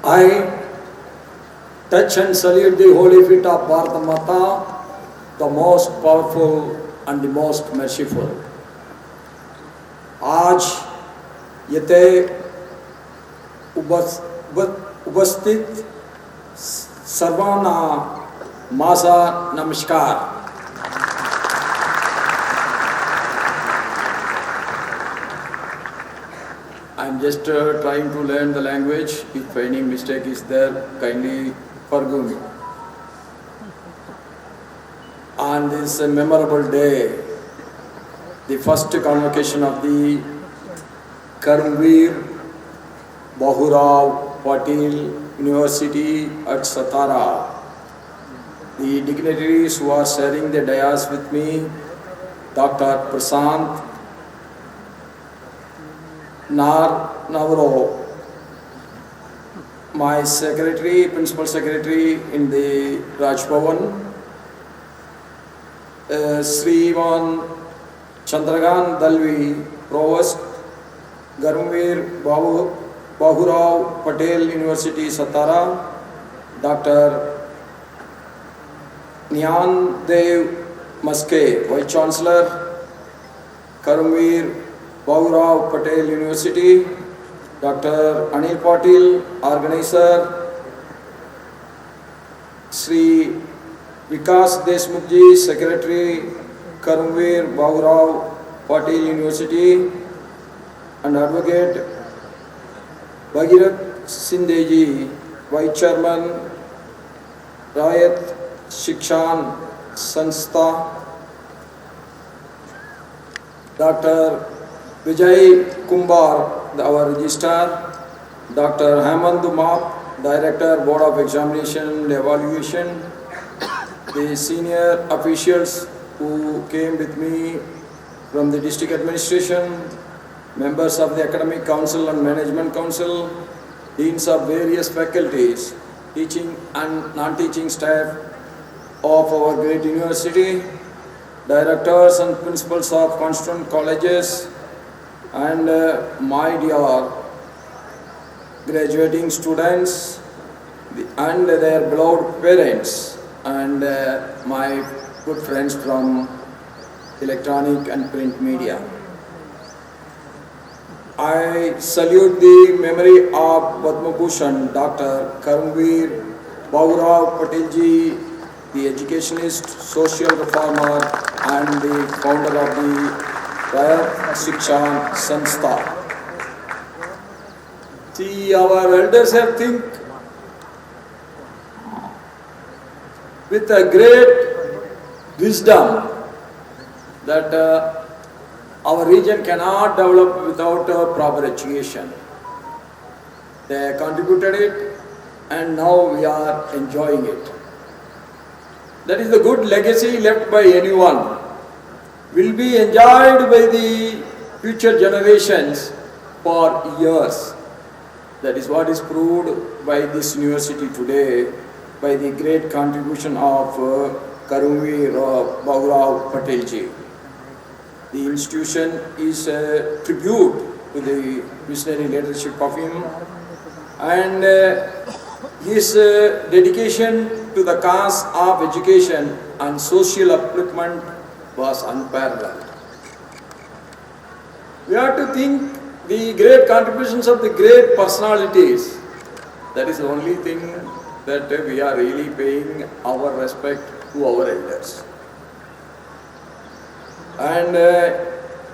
I touch and salute the holy feet of Bharata Mata, the most powerful and the most merciful. आज येथे उपस्थित सर्वांना माझा नमस्कार. I am just trying to learn the language. If any mistake is there, kindly forgive me. On this memorable day, the first convocation of the Karmaveer Bhaurao Patil University at Satara, the dignitaries who are sharing the dais with me, Dr. Prashant, Narnaware, my secretary, principal secretary in the Raj Bhavan, Sriman Chandrakant, Dalvi, Provost, Karmaveer Bhaurao Patil University, Satara, Dr. Dnyandev, Mhaske, Vice Chancellor, Karmaveer Bhaurao Patil University, Dr. Anil Patil, Organizer, Sri Vikas Deshmukh, Secretary, Karmaveer Bhaurao Patil University, and Advocate Bhagirath Shinde, Vice Chairman, Rayat, Shikshan, Sanstha, Dr. Vijay, Kumbhar, our Registrar, Dr. Hemant, Umap, Director, Board of Examination and Evaluation, the senior officials who came with me from the district administration, members of the Academic Council and Management Council, deans of various faculties, teaching and non-teaching staff of our great university, directors and principals of constituent colleges, and my dear graduating students and their beloved parents, and my good friends from electronic and print media. I salute the memory of Padma Bhushan Dr. Karmaveer Bhaurao Patil ji, the educationist, social reformer, and the founder of the Rayat Shikshan Sanstha. See, our elders have think with a great wisdom that our region cannot develop without proper education. They contributed it, and now we are enjoying it. That is the good legacy left by anyone, will be enjoyed by the future generations for years. That is what is proved by this university today, by the great contribution of Karmaveer Bhaurao Patil ji. The institution is a tribute to the visionary leadership of him, and his dedication to the cause of education and social upliftment was unparalleled. We have to think the great contributions of the great personalities. That is the only thing that we are really paying our respect to our elders. And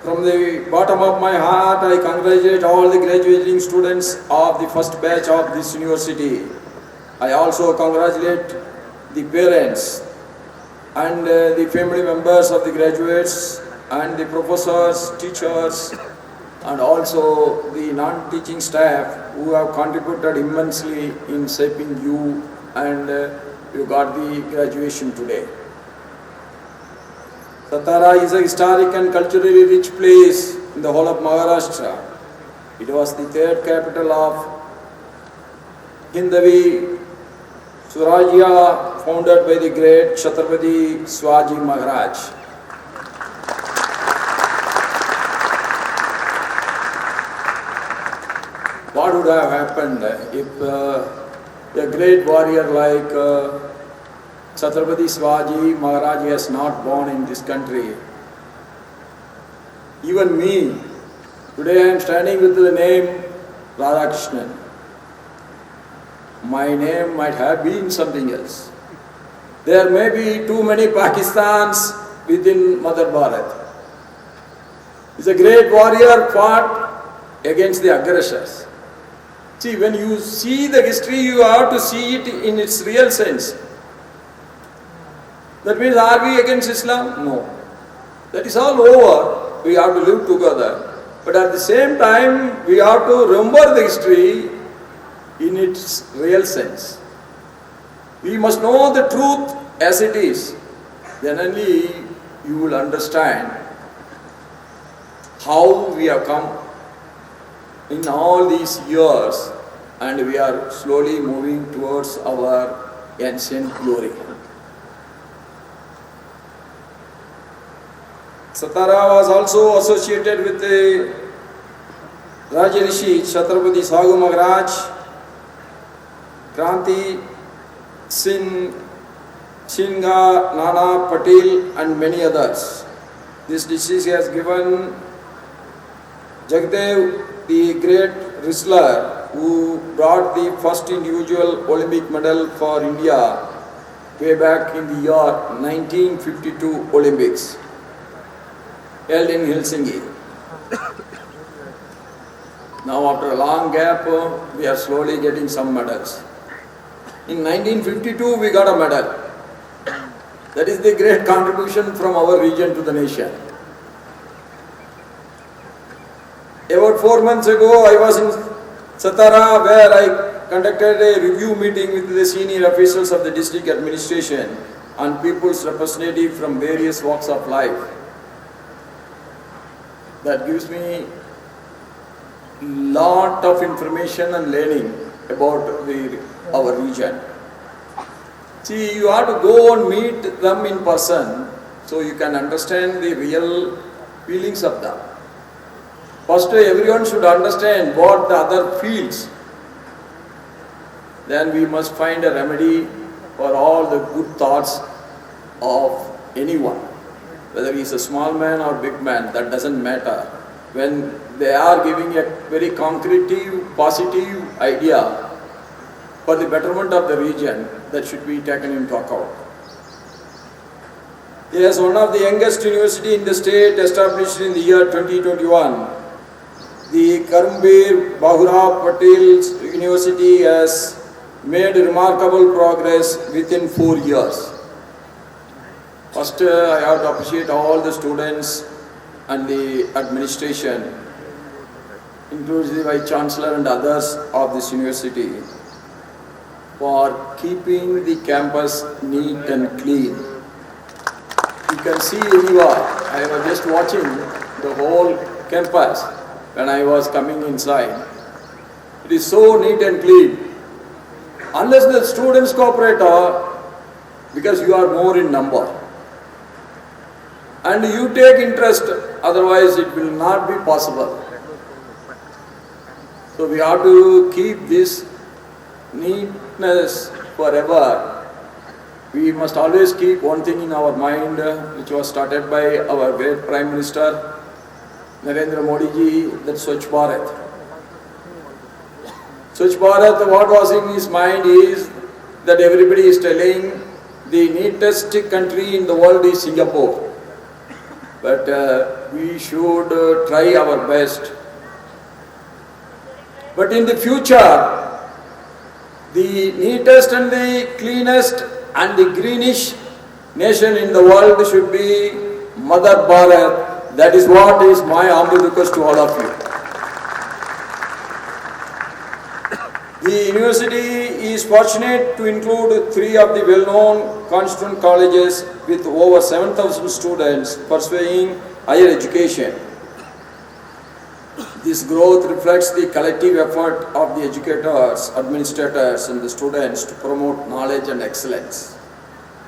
from the bottom of my heart, I congratulate all the graduating students of the first batch of this university. I also congratulate the parents and the family members of the graduates and the professors, teachers, and also the non-teaching staff who have contributed immensely in shaping you, and you got the graduation today. Satara is a historic and culturally rich place in the whole of Maharashtra. It was the third capital of Hindavi Swarajya, founded by the great Chhatrapati Shivaji Maharaj. What would have happened if a great warrior like Chhatrapati Shivaji Maharaj was not born in this country. Even me, today I am standing with the name Radhakrishnan. My name might have been something else. There may be too many Pakistans within Mother Bharat. He's a great warrior, fought against the aggressors. See, when you see the history, you have to see it in its real sense. That means, are we against Islam? No. That is all over. We have to live together. But at the same time, we have to remember the history in its real sense. We must know the truth as it is. Then only you will understand how we have come in all these years and we are slowly moving towards our ancient glory. Satara was also associated with the Rajarishi Chhatrapati Sahu Maharaj, Kranti Singh, Shinga, Nana Patil and many others. This disease has given Jagdev, the great wrestler who brought the first individual Olympic medal for India way back in the year 1952 Olympics, held in Helsinki. Now after a long gap, we are slowly getting some medals. In 1952, we got a medal. That is the great contribution from our region to the nation. About 4 months ago, I was in Satara where I conducted a review meeting with the senior officials of the district administration and people's representatives from various walks of life. That gives me lot of information and learning about our region. See, you have to go and meet them in person so you can understand the real feelings of them. First, everyone should understand what the other feels. Then we must find a remedy for all the good thoughts of anyone. Whether he is a small man or big man, that doesn't matter. When they are giving a very concrete, positive idea for the betterment of the region, that should be taken into account. Yes, one of the youngest university in the state, established in the year 2021, the Karmaveer Bhaurao Patil University has made remarkable progress within 4 years. First, I have to appreciate all the students and the administration, including the Vice Chancellor and others of this university, for keeping the campus neat and clean. You can see anywhere. I was just watching the whole campus when I was coming inside. It is so neat and clean. Unless the students cooperate, because you are more in number, and you take interest, otherwise it will not be possible. So we have to keep this neatness forever. We must always keep one thing in our mind, which was started by our great Prime Minister Narendra Modi ji, that Swachh Bharat. Swachh Bharat, what was in his mind is that everybody is telling the neatest country in the world is Singapore. But we should try our best. But in the future, the neatest and the cleanest and the greenish nation in the world should be Mother Bharat. That is what is my humble request to all of you. The university is fortunate to include 3 of the well-known constituent colleges with over 7,000 students pursuing higher education. This growth reflects the collective effort of the educators, administrators and the students to promote knowledge and excellence.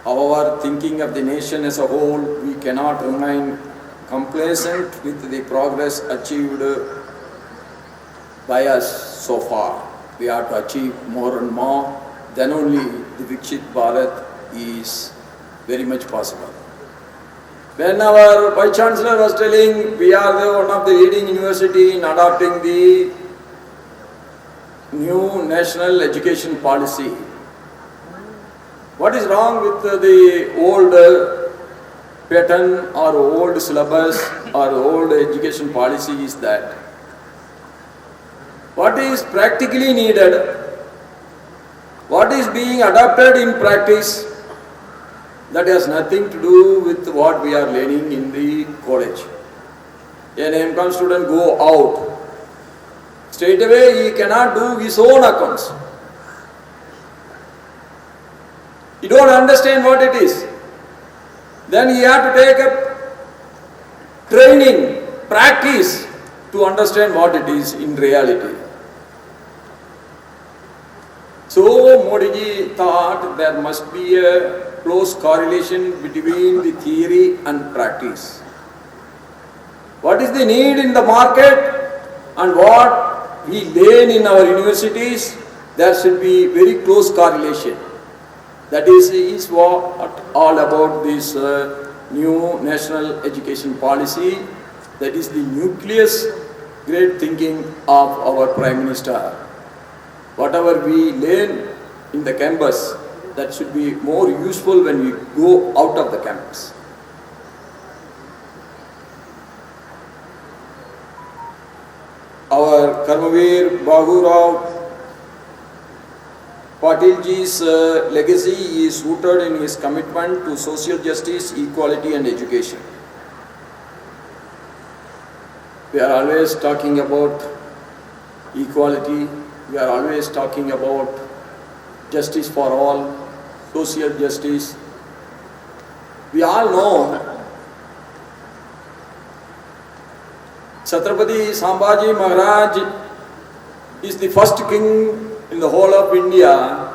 However, thinking of the nation as a whole, we cannot remain complacent with the progress achieved by us so far. We have to achieve more and more. Then only the Viksit Bharat is very much possible. When our Vice Chancellor was telling we are one of the leading university in adopting the new national education policy, what is wrong with the old pattern or old syllabus or old education policy is that what is practically needed, what is being adopted in practice, that has nothing to do with what we are learning in the college. An MCOM student go out, straight away he cannot do his own accounts. He don't understand what it is. Then he have to take up training, practice to understand what it is in reality. So Modi ji thought there must be a close correlation between the theory and practice. What is the need in the market and what we learn in our universities, there should be very close correlation. That is what all about this new national education policy. That is the nucleus, great thinking of our Prime Minister. Whatever we learn in the campus, that should be more useful when we go out of the campus. Our Karmaveer Bhaurao Patil ji's legacy is rooted in his commitment to social justice, equality and education. We are always talking about equality, we are always talking about justice for all, social justice. We all know Chhatrapati Sambhaji Maharaj is the first king in the whole of India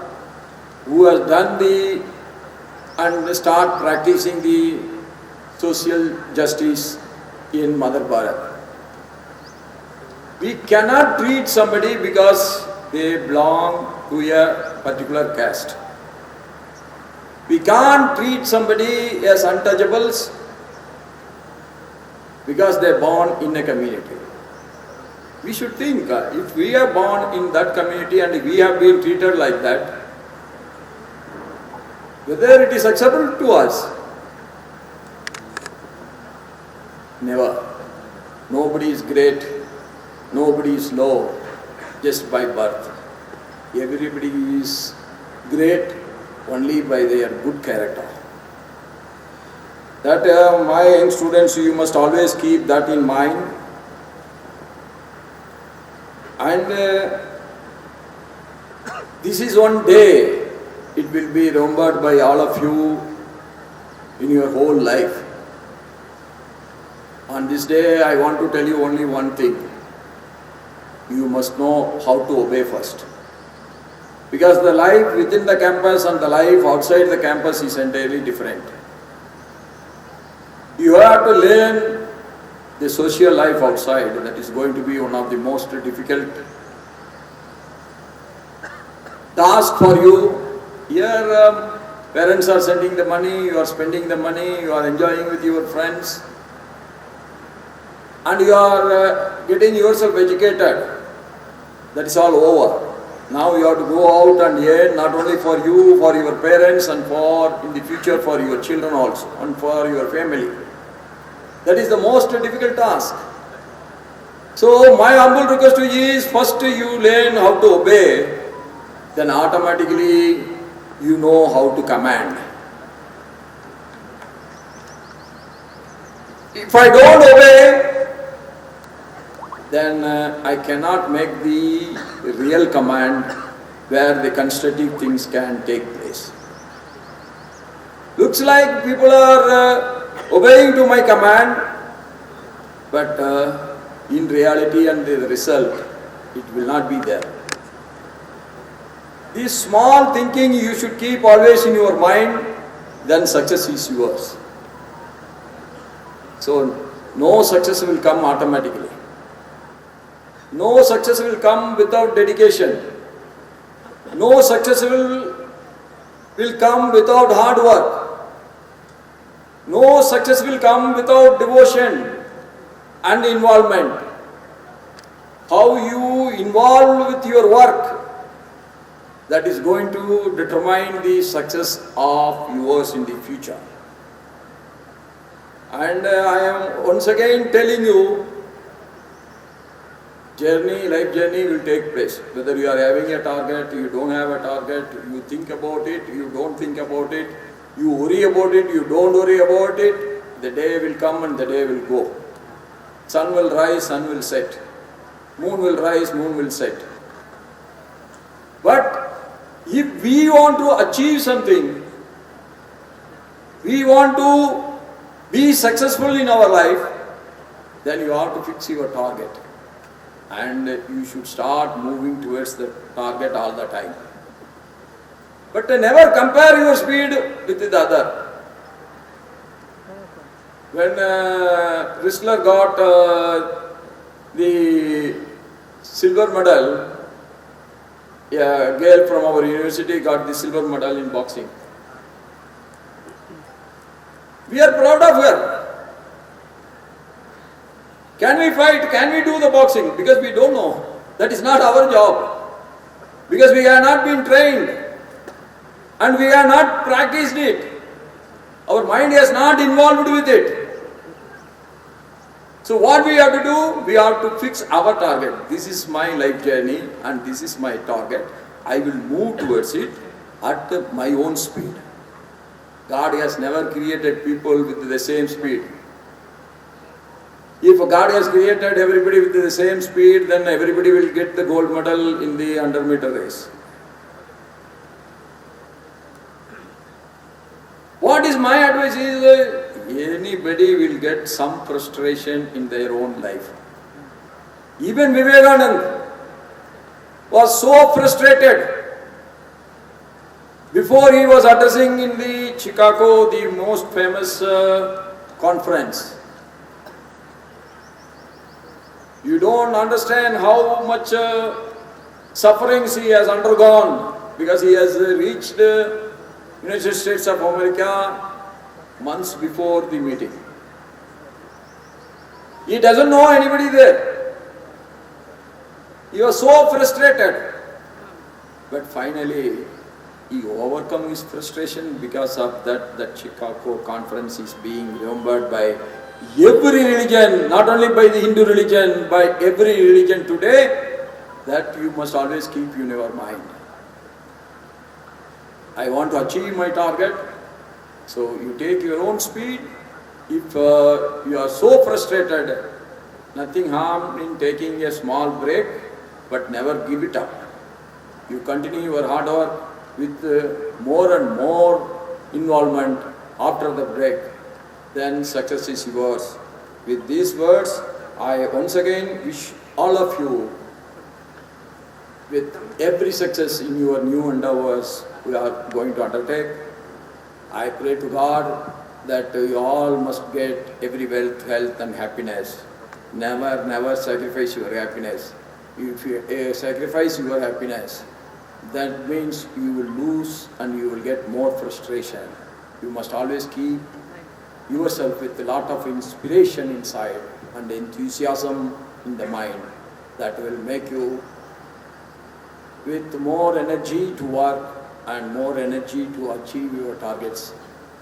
who has done the and start practicing the social justice in Mother Bharat. We cannot treat somebody because they belong to a particular caste. We can't treat somebody as untouchables because they are born in a community. We should think, if we are born in that community and we have been treated like that, whether it is acceptable to us? Never. Nobody is great, nobody is low just by birth. Everybody is great only by their good character. That my young students, you must always keep that in mind. And this is one day, it will be remembered by all of you in your whole life. On this day, I want to tell you only one thing. You must know how to obey first. Because the life within the campus and the life outside the campus is entirely different. You have to learn the social life outside. That is going to be one of the most difficult tasks for you. Here, parents are sending the money, you are spending the money, you are enjoying with your friends, and you are getting yourself educated. That is all over. Now you have to go out and earn, not only for you, for your parents, and for in the future for your children also, and for your family. That is the most difficult task. So my humble request to you is, first you learn how to obey, then automatically you know how to command. If I don't obey, then I cannot make the real command where the constructive things can take place. Looks like people are obeying to my command, but in reality and the result, it will not be there. This small thinking you should keep always in your mind, then success is yours. So no success will come automatically. No success will come without dedication. No success will come without hard work. No success will come without devotion and involvement. How you involve with your work, that is going to determine the success of yours in the future. And I am once again telling you, life journey will take place. Whether you are having a target, you don't have a target, you think about it, you don't think about it, you worry about it, you don't worry about it, the day will come and the day will go. Sun will rise, sun will set. Moon will rise, moon will set. But if we want to achieve something, we want to be successful in our life, then you have to fix your target. And you should start moving towards the target all the time. But never compare your speed with the other. When Registrar got the silver medal, a girl from our university got the silver medal in boxing. We are proud of her. Can we fight? Can we do the boxing? Because we don't know. That is not our job. Because we have not been trained and we have not practiced it. Our mind is not involved with it. So what we have to do? We have to fix our target. This is my life journey and this is my target. I will move towards it at my own speed. God has never created people with the same speed. If God has created everybody with the same speed, then everybody will get the gold medal in the 100-meter race. What is my advice is, anybody will get some frustration in their own life. Even Vivekananda was so frustrated before he was addressing in the Chicago, the most famous conference. You don't understand how much sufferings he has undergone because he has reached the United States of America months before the meeting. He doesn't know anybody there. He was so frustrated. But finally, he overcome his frustration because of that Chicago conference is being remembered by every religion, not only by the Hindu religion, by every religion today. That you must always keep in your mind. I want to achieve my target, so you take your own speed. If you are so frustrated, nothing harm in taking a small break, but never give it up. You continue your hard work with more and more involvement after the break, then success is yours. With these words, I once again wish all of you with every success in your new endeavors we are going to undertake. I pray to God that you all must get every wealth, health and happiness. Never, never sacrifice your happiness. If you sacrifice your happiness, that means you will lose and you will get more frustration. You must always keep yourself with a lot of inspiration inside and enthusiasm in the mind that will make you with more energy to work and more energy to achieve your targets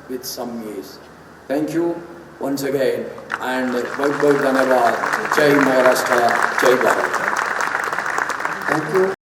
with some ease. Thank you once again and Bhagirath, Jai Maharashtra, Jai Bharat. Thank you.